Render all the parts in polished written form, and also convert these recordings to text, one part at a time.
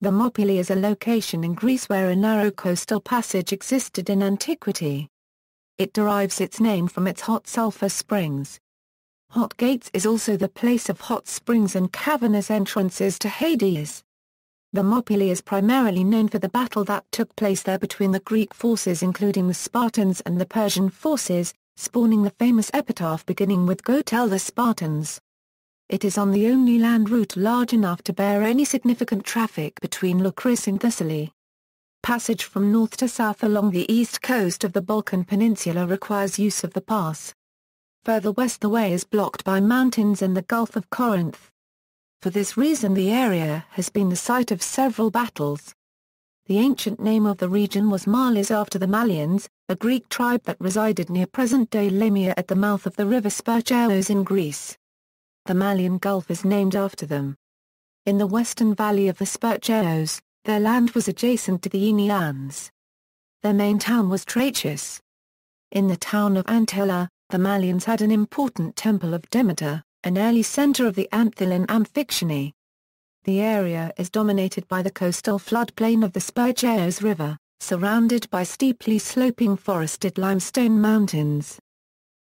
Thermopylae is a location in Greece where a narrow coastal passage existed in antiquity. It derives its name from its hot sulphur springs. Hot Gates is also the place of hot springs and cavernous entrances to Hades. Thermopylae is primarily known for the battle that took place there between the Greek forces including the Spartans and the Persian forces, spawning the famous epitaph beginning with "Go tell the Spartans." It is on the only land route large enough to bear any significant traffic between Lokris and Thessaly. Passage from north to south along the east coast of the Balkan peninsula requires use of the pass. Further west the way is blocked by mountains and the Gulf of Corinth. For this reason the area has been the site of several battles. The ancient name of the region was Malis after the Malians, a Greek tribe that resided near present-day Lamia at the mouth of the river Spercheios in Greece. The Malian Gulf is named after them. In the western valley of the Spercheios, their land was adjacent to the Aeneans. Their main town was Trachis. In the town of Antha Line, the Malians had an important temple of Demeter, an early center of the Antha Line Amphictyony. The area is dominated by the coastal floodplain of the Spercheios River, surrounded by steeply sloping forested limestone mountains.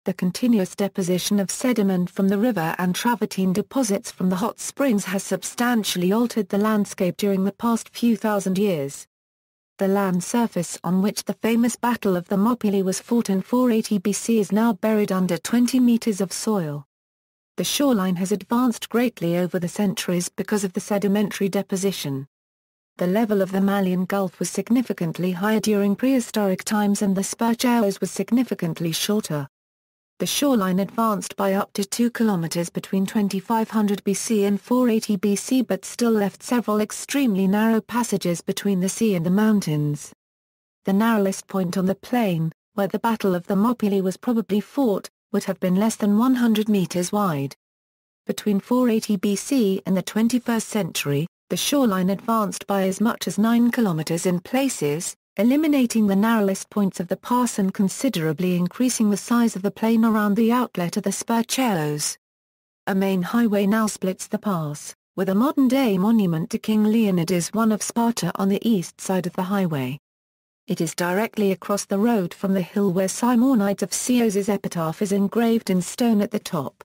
The continuous deposition of sediment from the river and travertine deposits from the hot springs has substantially altered the landscape during the past few thousand years. The land surface on which the famous Battle of Thermopylae was fought in 480 BC is now buried under 20 meters of soil. The shoreline has advanced greatly over the centuries because of the sedimentary deposition. The level of the Malian Gulf was significantly higher during prehistoric times and the Spercheios was significantly shorter. The shoreline advanced by up to 2 kilometers between 2500 BC and 480 BC but still left several extremely narrow passages between the sea and the mountains. The narrowest point on the plain, where the Battle of Thermopylae was probably fought, would have been less than 100 meters wide. Between 480 BC and the 21st century, the shoreline advanced by as much as 9 kilometers in places, eliminating the narrowest points of the pass and considerably increasing the size of the plain around the outlet of the Spercheios. A main highway now splits the pass, with a modern-day monument to King Leonidas I of Sparta on the east side of the highway. It is directly across the road from the hill where Simonides of Chios's epitaph is engraved in stone at the top.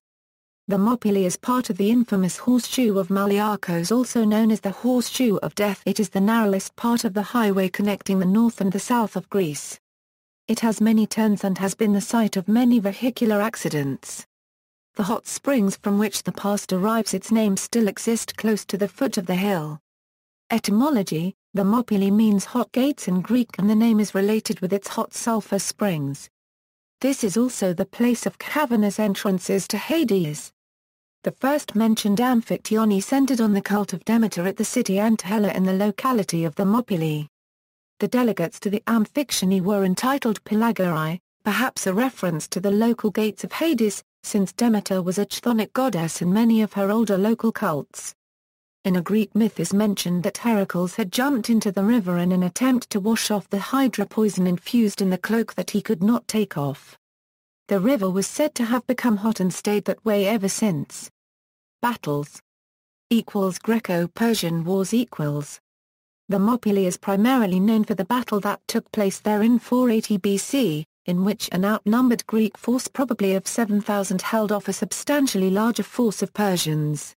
Thermopylae is part of the infamous Horseshoe of Maliarchos, also known as the Horseshoe of Death. It is the narrowest part of the highway connecting the north and the south of Greece. It has many turns and has been the site of many vehicular accidents. The hot springs from which the pass derives its name still exist close to the foot of the hill. Etymology: Thermopylae means hot gates in Greek and the name is related with its hot sulphur springs. This is also the place of cavernous entrances to Hades. The first mentioned Amphictyony centered on the cult of Demeter at the city Antha Line in the locality of Thermopylae. The delegates to the Amphictyony were entitled Pelagori, perhaps a reference to the local gates of Hades, since Demeter was a chthonic goddess in many of her older local cults. In a Greek myth is mentioned that Heracles had jumped into the river in an attempt to wash off the hydra poison infused in the cloak that he could not take off. The river was said to have become hot and stayed that way ever since. Battles Greco-Persian wars Thermopylae is primarily known for the battle that took place there in 480 BC, in which an outnumbered Greek force probably of 7,000 held off a substantially larger force of Persians.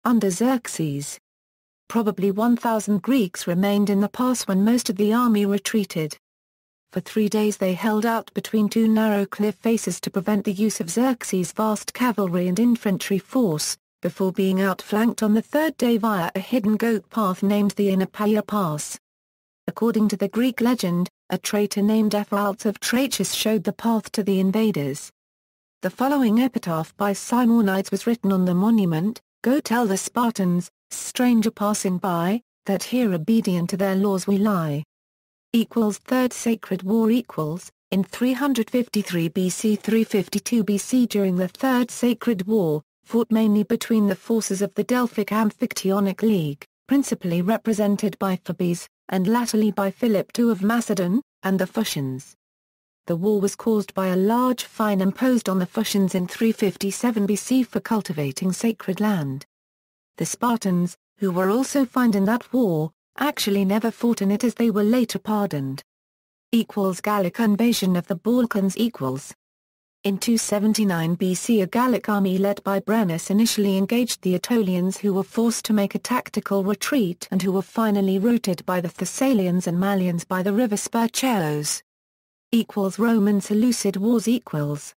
Under Xerxes, probably 1,000 Greeks remained in the pass when most of the army retreated. For 3 days they held out between two narrow cliff faces to prevent the use of Xerxes' vast cavalry and infantry force, before being outflanked on the third day via a hidden goat path named the Thermopylae Pass. According to the Greek legend, a traitor named Epiphanes of Trachis showed the path to the invaders. The following epitaph by Simonides was written on the monument: "Go tell the Spartans, stranger passing by, that here obedient to their laws we lie." Third Sacred War In 353 BC 352 BC during the Third Sacred War, fought mainly between the forces of the Delphic Amphictyonic League, principally represented by Phoebes, and latterly by Philip II of Macedon, and the Phocians. The war was caused by a large fine imposed on the Phocians in 357 BC for cultivating sacred land. The Spartans, who were also fined in that war, actually never fought in it as they were later pardoned. Gallic invasion of the Balkans equals. In 279 BC a Gallic army led by Brennus initially engaged the Aetolians who were forced to make a tactical retreat and who were finally routed by the Thessalians and Malians by the river Spercheios. Roman Seleucid Wars equals.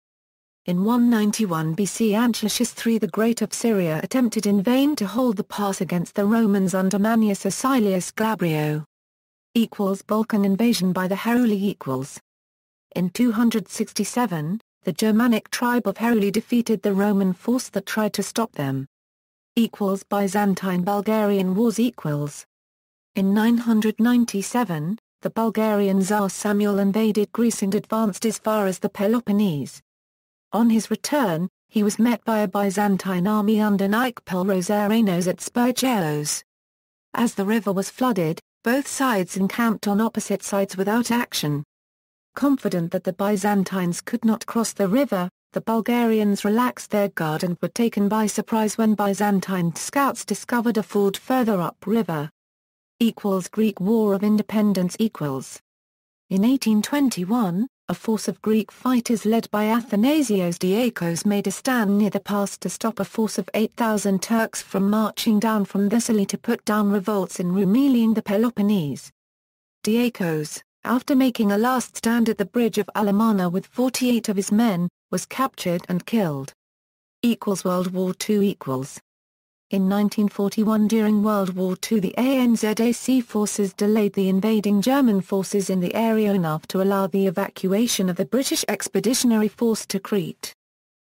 In 191 BC Antiochus III the Great of Syria attempted in vain to hold the pass against the Romans under Manius Acilius Glabrio. Balkan invasion by the Heruli equals. In 267, the Germanic tribe of Heruli defeated the Roman force that tried to stop them. Byzantine-Bulgarian Wars equals. In 997, the Bulgarian Tsar Samuel invaded Greece and advanced as far as the Peloponnese. On his return, he was met by a Byzantine army under Nicolae Rosarianos at Spercheios. As the river was flooded, both sides encamped on opposite sides without action. Confident that the Byzantines could not cross the river, the Bulgarians relaxed their guard and were taken by surprise when Byzantine scouts discovered a ford further upriver. Greek War of Independence equals. In 1821, a force of Greek fighters led by Athanasios Diakos made a stand near the pass to stop a force of 8,000 Turks from marching down from Thessaly to put down revolts in Roumelia and the Peloponnese. Diakos, after making a last stand at the bridge of Alamana with 48 of his men, was captured and killed. World War II equals. In 1941 during World War II the ANZAC forces delayed the invading German forces in the area enough to allow the evacuation of the British Expeditionary Force to Crete.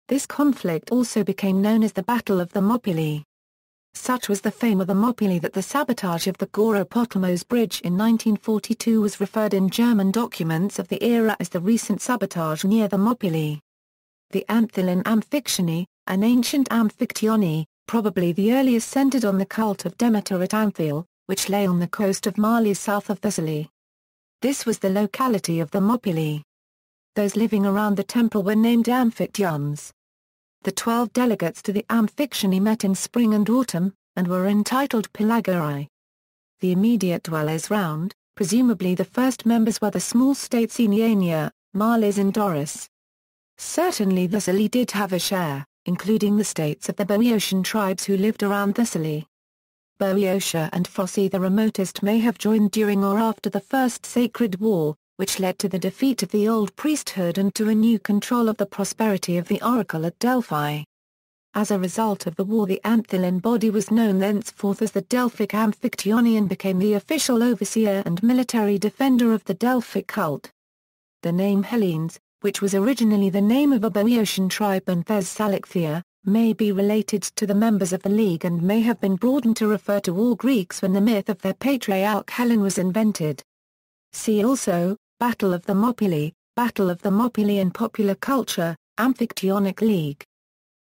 This conflict also became known as the Battle of Thermopylae. Such was the fame of Thermopylae that the sabotage of the Gouropotamos Bridge in 1942 was referred in German documents of the era as the recent sabotage near Thermopylae. The Antha Line Amphictyony, an ancient Amphictyony, probably the earliest centered on the cult of Demeter at Anthil, which lay on the coast of Mali south of Thessaly. This was the locality of Thermopylae. Those living around the temple were named Amphictyons. The 12 delegates to the Amphictyony met in spring and autumn, and were entitled Pelagori. The immediate dwellers round, presumably the first members were the small states Aeneania, Malis and Doris. Certainly Thessaly did have a share, including the states of the Boeotian tribes who lived around Thessaly. Boeotia and Phocea the remotest may have joined during or after the First Sacred War, which led to the defeat of the old priesthood and to a new control of the prosperity of the oracle at Delphi. As a result of the war the Antha Line body was known thenceforth as the Delphic Amphictyony and became the official overseer and military defender of the Delphic cult. The name Hellenes, which was originally the name of a Boeotian tribe in Thessalycthea, may be related to the members of the League and may have been broadened to refer to all Greeks when the myth of their patriarch Hellen was invented. See also, Battle of Thermopylae in Popular Culture, Amphictyonic League.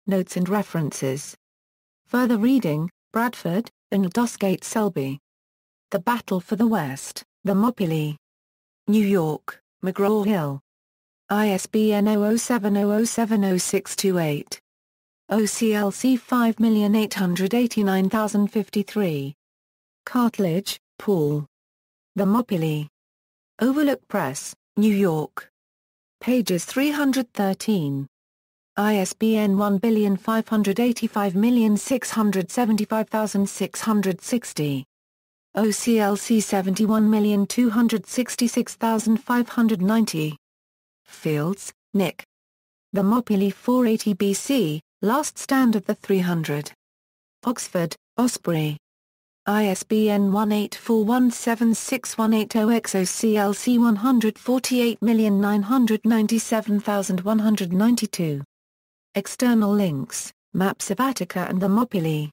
Notes and references. Further reading, Bradford, Aldosgate Selby. The Battle for the West, Thermopylae. New York, McGraw-Hill. ISBN 0070070628. OCLC 5889053. Cartledge, Paul. Thermopylae. Overlook Press, New York. Pages 313. ISBN 1585675660. OCLC 71266590. Fields, Nick. Thermopylae 480 BC, Last Stand of the 300. Oxford, Osprey. ISBN 1841761880X OCLC 148997192. External links, Maps of Attica and Thermopylae.